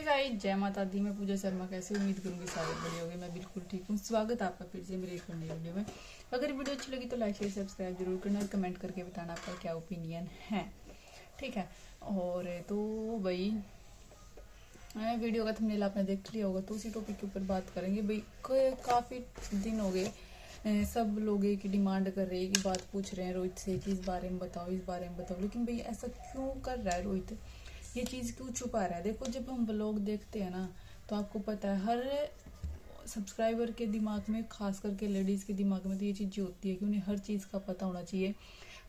Guys, जय माता दी। मैं पूजा शर्मा कैसे उम्मीद करूंगी सारे बढ़िया होंगे। मैं बिल्कुल ठीक हूँ। स्वागत है आपका फिर से मेरे एक नई वीडियो में। अगर वीडियो अच्छी लगी तो लाइक शेयर सब्सक्राइब जरूर करना और कमेंट करके बताना आपका क्या ओपिनियन है, ठीक है। और तो भाई वीडियो का थंबनेल आपने देख लिया होगा, तो उसी टॉपिक के ऊपर बात करेंगे। भाई काफ़ी दिन हो गए, सब लोग एक ही डिमांड कर रहे हैं कि बात पूछ रहे हैं रोहित से कि इस बारे में बताओ, इस बारे में बताओ। लेकिन भाई ऐसा क्यों कर रहा है रोहित, ये चीज़ क्यों छुपा रहा है? देखो, जब हम व्लॉग देखते हैं ना, तो आपको पता है हर सब्सक्राइबर के दिमाग में, खास करके लेडीज़ के दिमाग में तो ये चीज़ होती है कि उन्हें हर चीज़ का पता होना चाहिए,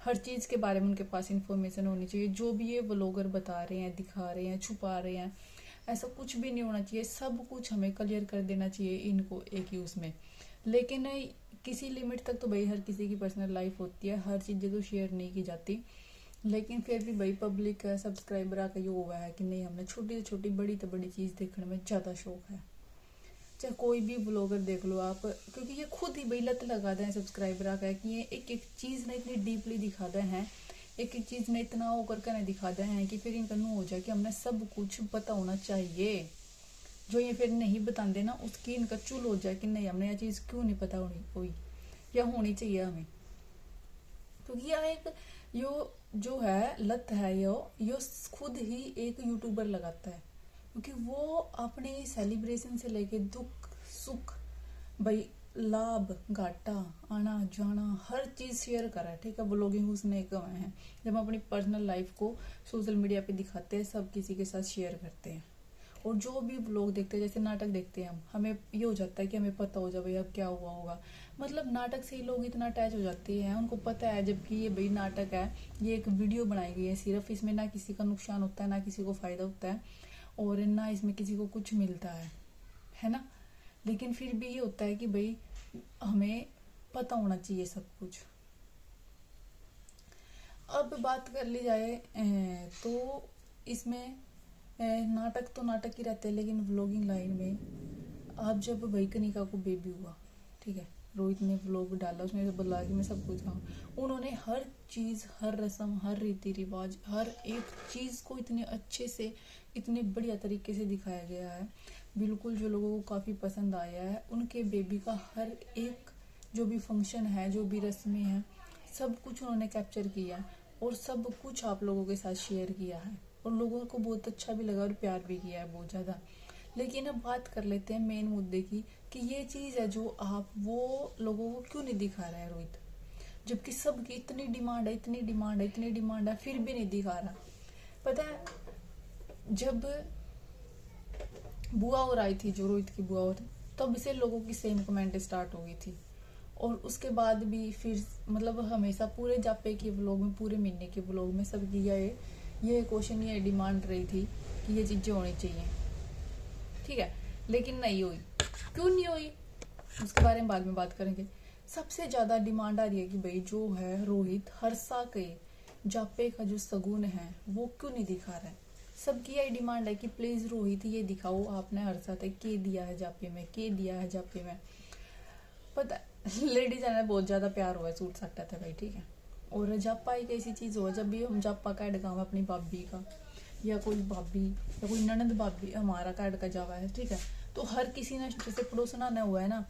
हर चीज़ के बारे में उनके पास इंफॉर्मेशन होनी चाहिए। जो भी ये व्लॉगर बता रहे हैं, दिखा रहे हैं, छुपा रहे हैं, ऐसा कुछ भी नहीं होना चाहिए। सब कुछ हमें क्लियर कर देना चाहिए इनको एक ही उसमें। लेकिन किसी लिमिट तक तो भाई हर किसी की पर्सनल लाइफ होती है, हर चीज़ें तो शेयर नहीं की जाती। लेकिन फिर भी भाई पब्लिक का, सब्सक्राइबर का ये हुआ है कि नहीं, हमने छोटी से छोटी बड़ी से बड़ी चीज़ देखने में ज़्यादा शौक है। चाहे कोई भी ब्लॉगर देख लो आप, क्योंकि ये खुद ही भाई लत लगा दें सब्सक्राइबर का कि ये एक एक चीज़ ना इतनी डीपली दिखा दे हैं, एक एक चीज़ ने इतना वो करके ना दिखा दे हैं कि फिर इनका नु हो जाए कि हमने सब कुछ पता होना चाहिए। जो ये फिर नहीं बताते ना, उसकी इनका चुल हो जाए कि नहीं, हमने यह चीज़ क्यों नहीं पता होनी कोई, या होनी चाहिए हमें। क्योंकि यह एक यो जो है लत है, यो खुद ही एक यूट्यूबर लगाता है। क्योंकि वो अपने सेलिब्रेशन से लेके दुख सुख, भाई लाभ घाटा, आना जाना, हर चीज शेयर करा है, ठीक है। ब्लॉगिंग उसने कमाए हैं। जब हम अपनी पर्सनल लाइफ को सोशल मीडिया पे दिखाते हैं, सब किसी के साथ शेयर करते हैं। और जो भी ब्लॉग देखते हैं, जैसे नाटक देखते हैं हम, हमें ये हो जाता है कि हमें पता हो जाए भाई अब क्या हुआ होगा। मतलब नाटक से ही लोग इतना अटैच हो जाते हैं, उनको पता है जबकि ये भाई नाटक है, ये एक वीडियो बनाई गई है सिर्फ, इसमें ना किसी का नुकसान होता है, ना किसी को फायदा होता है, और ना इसमें किसी को कुछ मिलता है ना। लेकिन फिर भी ये होता है कि भाई हमें पता होना चाहिए सब कुछ। अब बात कर ली जाए तो इसमें नाटक तो नाटक ही रहते हैं, लेकिन व्लॉगिंग लाइन में आप जब भाई कनिका को बेबी हुआ, ठीक है, रोहित ने व्लॉग डाला, उसने बोला कि मैं सब कुछ खाऊं, उन्होंने हर चीज़, हर रस्म, हर रीति रिवाज, हर एक चीज़ को इतने अच्छे से, इतने बढ़िया तरीके से दिखाया गया है, बिल्कुल जो लोगों को काफ़ी पसंद आया है। उनके बेबी का हर एक जो भी फंक्शन है, जो भी रस्में हैं, सब कुछ उन्होंने कैप्चर किया और सब कुछ आप लोगों के साथ शेयर किया है, और लोगों को बहुत अच्छा भी लगा और प्यार भी किया है बहुत ज़्यादा। लेकिन अब बात कर लेते हैं मेन मुद्दे की, कि ये चीज़ है जो आप वो लोगों को क्यों नहीं दिखा रहा है रोहित, जबकि सबकी इतनी डिमांड है, इतनी डिमांड है, इतनी डिमांड है, फिर भी नहीं दिखा रहा। पता है, जब बुआ और आई थी, जो रोहित की बुआ और, तब से लोगों की सेम कमेंट स्टार्ट हो गई थी। और उसके बाद भी फिर मतलब हमेशा पूरे जापे के व्लॉग में, पूरे महीने के व्लॉग में सबकी ये क्वेश्चन, ये डिमांड रही थी कि ये चीज़ें होनी चाहिए, ठीक है। लेकिन नहीं हुई। क्यों नहीं हुई, उसके बारे में बाद में बात करेंगे। सबसे ज़्यादा डिमांड आ रही है कि भाई जो है रोहित हर्षा के जापे का जो सगुन है वो क्यों नहीं दिखा रहा है। सबकी यही डिमांड है कि प्लीज़ रोहित ये दिखाओ, आपने हर्षा तक के दिया है जापे में, के दिया है जापे में। पता लेडीज है बहुत ज़्यादा प्यार हुआ है सूट सकता था भाई, ठीक है। और जापा एक ऐसी चीज़ हुआ, जब भी हम जापा का ऐड गाँव अपनी भाभी का, या कोई भाभी या कोई ननद भाभी हमारा का ऐड का जावा है, ठीक है, तो हर किसी ने, जैसे पड़ोसना ने हुआ है ना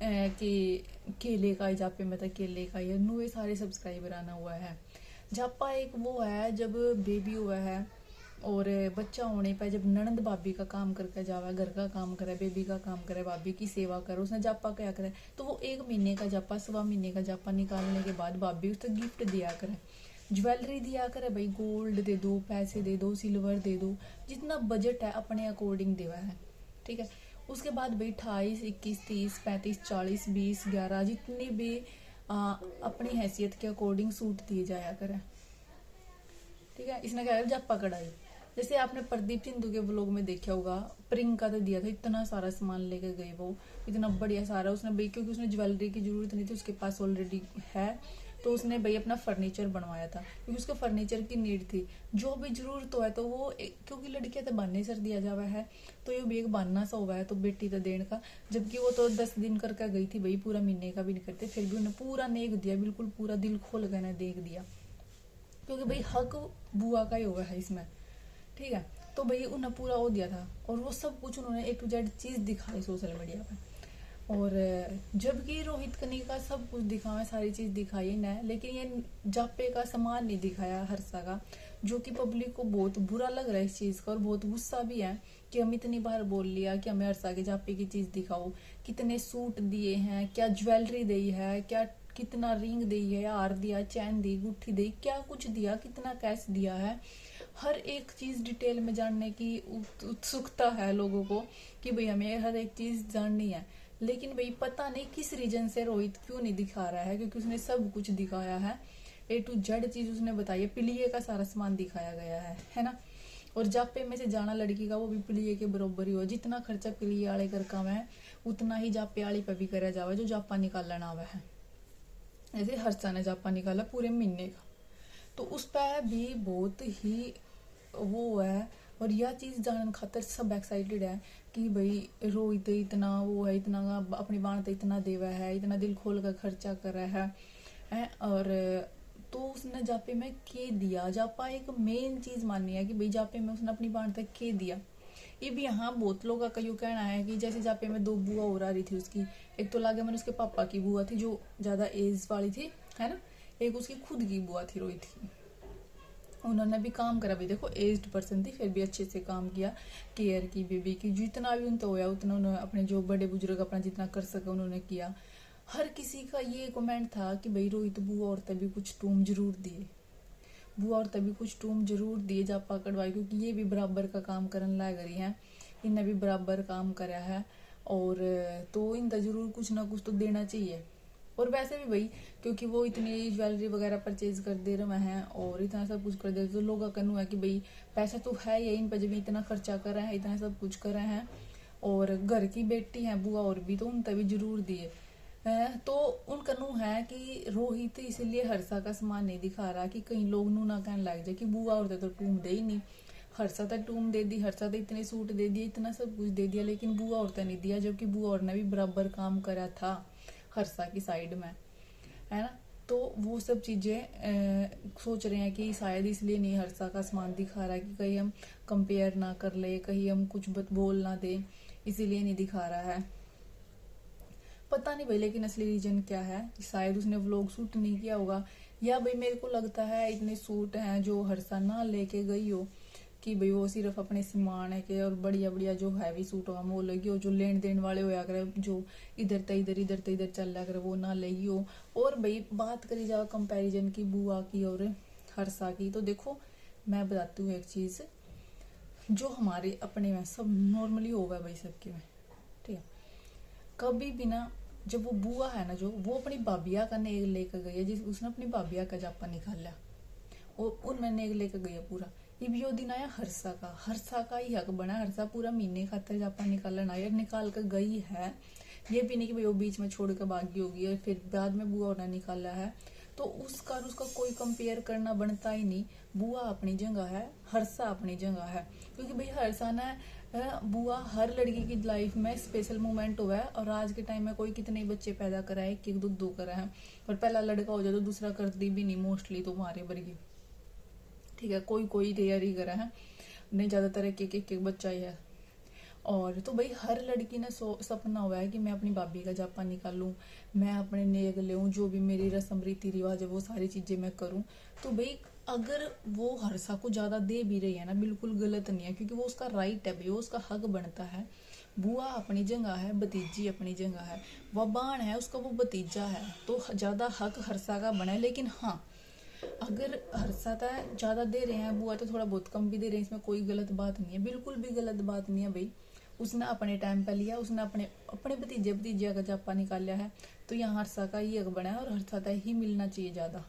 कि केले का जापे में था, केले का, ये नुए सारे सब्सक्राइबर आना हुआ है। जापा एक वो है जब बेबी हुआ है और बच्चा होने पर, जब ननंद भाभी का काम करके जावा, घर का काम करे, बेबी का काम करे, भाभी की सेवा करे, उसने जापा क्या करे, तो वो 1 महीने का जापा, 1.25 महीने का जापा निकालने के बाद भाभी उसको गिफ्ट दिया करे, ज्वेलरी दिया करे, भाई गोल्ड दे दो, पैसे दे दो, सिल्वर दे दो, जितना बजट है अपने अकॉर्डिंग देवा है, ठीक है। उसके बाद भाई 28, 21, 30, 35, 40, 20, 11 जितने भी अपनी हैसियत के अकॉर्डिंग सूट दिए जाया करे, ठीक है। इसने क्या जापा कढ़ाई, जैसे आपने प्रदीप सिंधु के व्लॉग में देखा होगा, प्रियंका तो दिया था, इतना सारा सामान लेकर गई वो, इतना बढ़िया सारा उसने भाई, क्योंकि उसने ज्वेलरी की जरूरत नहीं थी, उसके पास ऑलरेडी है, तो उसने भाई अपना फर्नीचर बनवाया था, क्योंकि उसको फर्नीचर की नीड थी। जो भी जरूरत हो है तो वो क्योंकि लड़कियां तो बहाने सर दिया जावा है, तो ये भी एक बहाना सा हुआ है तो बेटी तो देने का। जबकि वो तो 10 दिन करके गई थी भाई, पूरा महीने का भी नहीं करते, फिर भी उन्हें पूरा नेक दिया, बिल्कुल पूरा दिल खोल कर देख दिया, क्योंकि भाई हक बुआ का ही होगा है इसमें, ठीक है। तो भाई उन्हें पूरा वो दिया था और वो सब कुछ उन्होंने A to Z चीज दिखाई सोशल मीडिया पे। और जबकि रोहित कनिका सब कुछ दिखावा, सारी चीज दिखाई ना, लेकिन ये जापे का सामान नहीं दिखाया हर्षा का, जो कि पब्लिक को बहुत बुरा लग रहा है इस चीज का और बहुत गुस्सा भी है कि हम इतनी बार बोल लिया कि हमें हर्षा के जापे की चीज दिखाओ, कितने सूट दिए हैं, क्या ज्वेलरी दी है, क्या कितना रिंग दी है, हार दिया, चैन दी, गुट्ठी दी, क्या कुछ दिया, कितना कैश दिया है, हर एक चीज डिटेल में जानने की उत्सुकता है लोगों को कि भाई हमें हर एक चीज जाननी है। लेकिन भाई पता नहीं किस रीजन से रोहित क्यों नहीं दिखा रहा है, क्योंकि उसने सब कुछ दिखाया है, A to Z चीज उसने बताई है, पिलिये का सारा सामान दिखाया गया है ना। और जापे में से जाना लड़की का वो भी पिलिये के बराबर ही हो, जितना खर्चा पिलिये वाले कर काम है उतना ही जापे वाली पे भी करा जावा जो जापा निकालना हुआ है। ऐसे हर्षा ने जापा निकाला पूरे महीने का, तो उस पर भी बहुत ही वो है। और यह चीज जानने खातर सब एक्साइटेड है कि भाई रोहित इतना वो है, इतना अपनी बाण तो इतना देवा है, इतना दिल खोल कर खर्चा कर रहा है। और तो उसने जापे में के दिया, जापा एक मेन चीज माननी है कि भाई जापे में उसने अपनी बाण तक के दिया। ये भी यहाँ बहुत लोगों का यूँ कहना है कि जैसे जापे में 2 बुआ हो रही थी उसकी, एक तो लागे मैंने उसके पापा की बुआ थी जो ज्यादा एज वाली थी, है ना, एक उसकी खुद की बुआ थी रोहित की। उन्होंने भी काम करा, भी देखो एज्ड पर्सन थी फिर भी अच्छे से काम किया, केयर की बेबी की, जितना भी उनसे होया उतना उन्होंने अपने जो बड़े बुजुर्ग अपना जितना कर सके उन्होंने किया। हर किसी का ये कमेंट था कि भाई रोहित बुआ और तभी कुछ टूम जरूर दिए, बुआ और तभी कुछ टूम जरूर दिए जापा कटवाई, क्योंकि ये भी बराबर का काम करने लग रही है, इन्हें भी बराबर काम करा है और तो इनका जरूर कुछ ना कुछ तो देना चाहिए। और वैसे भी भाई क्योंकि वो इतनी ज्वेलरी वगैरह परचेज कर दे रहे हैं और इतना सब कुछ कर दे, तो लोगों का कहना है कि भाई पैसा तो है या इन पर जब इतना खर्चा कर रहे हैं, इतना सब कुछ कर रहे हैं और घर की बेटी है बुआ और भी, तो उन तभी जरूर दिए। तो उनका नू है कि रोहित इसलिए हर्षा का सामान नहीं दिखा रहा कि कहीं लोग नू ना कहने लग जाए कि बुआ और तो टूम दे ही नहीं, हर्षा तक टूम दे दी, हर्षा तो इतने सूट दे दिए, इतना सब कुछ दे दिया, लेकिन बुआ और नहीं दिया, जबकि बुआ और ने भी बराबर काम करा था हर्षा की साइड में, है ना। तो वो सब चीजें सोच रहे हैं कि शायद इसलिए नहीं हर्षा का सामान दिखा रहा है कि कहीं हम कंपेयर ना कर ले, कहीं हम कुछ बोल ना दे, इसीलिए नहीं दिखा रहा है, पता नहीं भाई। लेकिन असली रीजन क्या है, शायद उसने व्लॉग शूट नहीं किया होगा, या भाई मेरे को लगता है इतने सूट हैं जो हर्षा ना लेके गई हो कि भाई वो सिर्फ अपने सामान है के और बढ़िया बढ़िया जो हैवी सूट होगा वो लगी हो, जो लेन देन वाले होया करे जो इधर त इधर इधर त इधर चल रहा करे वो ना लगी हो। और भाई बात करी जाए कंपैरिजन की बुआ की और हर्षा की, तो देखो मैं बताती हूँ एक चीज जो हमारे अपने में सब नॉर्मली होगा भाई सबके में, ठीक है। कभी भी ना जब वो बुआ है ना जो वो अपनी भाभिया का नेग लेकर गई है, जिस उसने अपनी भाभिया का जापा निकाला और उनमें नेग लेकर गई है पूरा। ये भी वो दिन आया हर्षा का ही हक बना, हर्षा पूरा महीने खातर जापा निकालना आया, निकाल कर गई है, ये भी नहीं कि भाई वो बीच में छोड़ कर भागी होगी और फिर बाद में बुआ ने निकाला है, तो उसका कोई कंपेयर करना बनता ही नहीं। बुआ अपनी जगह है, हर्षा अपनी जगह है, क्योंकि भाई हर्षा ने बुआ हर लड़की की लाइफ में स्पेशल मोमेंट हुआ है और आज के टाइम में कोई कितने बच्चे पैदा करा है, एक दो करा है, और पहला लड़का हो जाए तो दूसरा करती भी नहीं मोस्टली तुम्हारे वर्गी, ठीक है, कोई तैयारी करा है, नहीं ज्यादातर एक एक बच्चा ही है। और तो भाई हर लड़की ने सपना हुआ है कि मैं अपनी भाभी का जापा निकालूं, मैं अपने नेग लेऊं, जो भी मेरी रस्म रीति रिवाज है वो सारी चीजें मैं करूं। तो भाई अगर वो हर्षा को ज्यादा दे भी रही है ना, बिल्कुल गलत नहीं है, क्योंकि वो उसका राइट है भाई, वो उसका हक बनता है। बुआ अपनी जगह है, भतीजी अपनी जगह है, वह बाण है उसका वो भतीजा है, तो ज्यादा हक हर्षा का बना है। लेकिन हाँ अगर हर्षा ज्यादा दे रहे हैं, बुआ तो थोड़ा बहुत कम भी दे रहे हैं, इसमें कोई गलत बात नहीं है, बिल्कुल भी गलत बात नहीं है भाई। उसने अपने टाइम पे लिया, उसने अपने भतीजे का जापा निकाला है, तो यहाँ हर्षा का ही हक बना है और हर्षा ही मिलना चाहिए ज्यादा।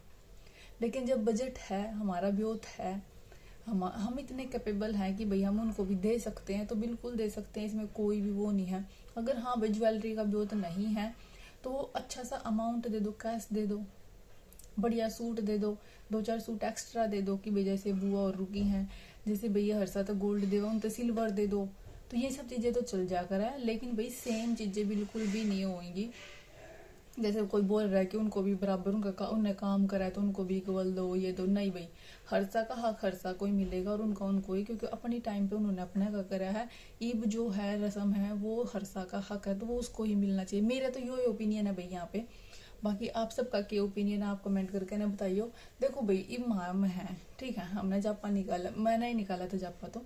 लेकिन जब बजट है, हमारा ब्योत है, हम इतने कैपेबल हैं कि भाई हम उनको भी दे सकते हैं, तो बिल्कुल दे सकते हैं, इसमें कोई भी वो नहीं है। अगर हाँ भाई ज्वेलरी का ब्योत नहीं है तो अच्छा सा अमाउंट दे दो, कैश दे दो, बढ़िया सूट दे दो, 2-4 सूट एक्स्ट्रा दे दो कि भाई जैसे बुआ और रुकी हैं, जैसे भैया हर्षा तो गोल्ड दे उन तो सिल्वर दे दो, तो ये सब चीजें तो चल जा कर है। लेकिन भाई सेम चीजें बिल्कुल भी नहीं होंगी जैसे कोई बोल रहा है कि उनको भी बराबर उन्हें काम करा है तो उनको भी इक्वल दो, ये दो, नहीं भाई, हर्षा का हक हर्षा को ही मिलेगा और उनका उनको ही, क्योंकि अपनी टाइम पे उन्होंने अपना का करा है। ईब जो है रस्म है वो हर्षा का हक है, तो वो उसको ही मिलना चाहिए। मेरा तो यही ओपिनियन है भाई यहाँ पे। बाकी आप सबका क्या ओपिनियन है आप कमेंट करके ना बताइयो। देखो भाई इमाम है, ठीक है, हमने जापा निकाला, मैंने ही निकाला था जापा, तो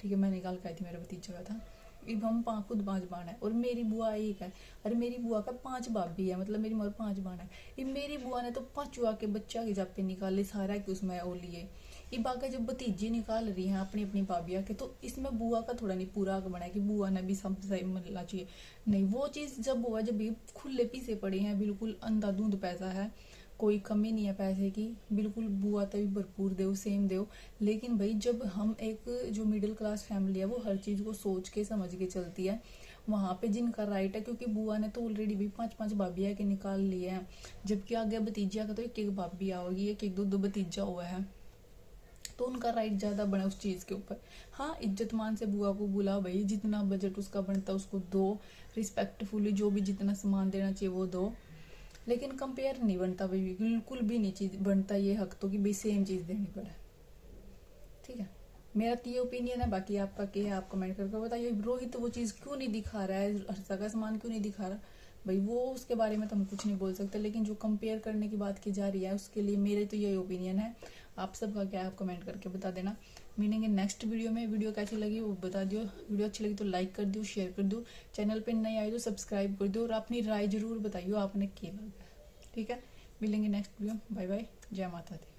ठीक है मैं निकाल के आई थी, मेरा भतीजा का था। अब हम खुद 5 बाण है और मेरी बुआ एक है। अरे मेरी बुआ का 5 बाप भी है, मतलब मेरी मगर 5 बाण है। ये मेरी बुआ ने तो 5 के बच्चा के जापे निकाले सारा कि उसमें ओ लिए। ये बाकी जब भतीजी निकाल रही हैं अपनी अपनी भाभिया के, तो इसमें बुआ का थोड़ा नहीं पूरा हक बना है कि बुआ ने भी सब सही मिलना चाहिए। नहीं, वो चीज जब हुआ जब ये खुले पीसे पड़े हैं, बिल्कुल अंधाधुंध पैसा है, कोई कमी नहीं है पैसे की, बिल्कुल बुआ तभी भरपूर दो, सेम दो। लेकिन भाई जब हम एक जो मिडिल क्लास फैमिली है वो हर चीज को सोच के समझ के चलती है, वहां पे जिनका राइट है, क्योंकि बुआ ने तो ऑलरेडी भी 5 भाभिया के निकाल लिए हैं, जबकि आगे भतीजिया का तो एक भाभी होगी, एक दो भतीजा हुआ है, तो उनका राइट ज्यादा बना उस चीज के ऊपर। हाँ, इज्जतमान से बुआ को बुला भाई, जितना बजट उसका बनता उसको दो, रिस्पेक्टफुली जो भी जितना सामान देना चाहिए वो दो, लेकिन कंपेयर नहीं बनता भाई, बिल्कुल भी नहीं चीज बनता ये हक तो कि भाई सेम चीज देनी पड़े। ठीक है, मेरा तो ये ओपिनियन है, बाकी आपका क्या है आप कमेंट करके बताइए। रोहित तो वो चीज क्यों नहीं दिखा रहा है, हर्षा का सामान क्यों नहीं दिखा रहा भाई, वो उसके बारे में तो हम कुछ नहीं बोल सकते, लेकिन जो कंपेयर करने की बात की जा रही है उसके लिए मेरे तो यही ओपिनियन है। आप सबका क्या है आप कमेंट करके बता देना। मिलेंगे नेक्स्ट वीडियो में। वीडियो कैसी लगी वो बता दियो, वीडियो अच्छी लगी तो लाइक कर दियो, शेयर कर दो, चैनल पे नए आए तो सब्सक्राइब कर दो और अपनी राय जरूर बताइयो आपने क्या लगा। ठीक है, मिलेंगे नेक्स्ट वीडियो। बाय बाय, जय माता दी।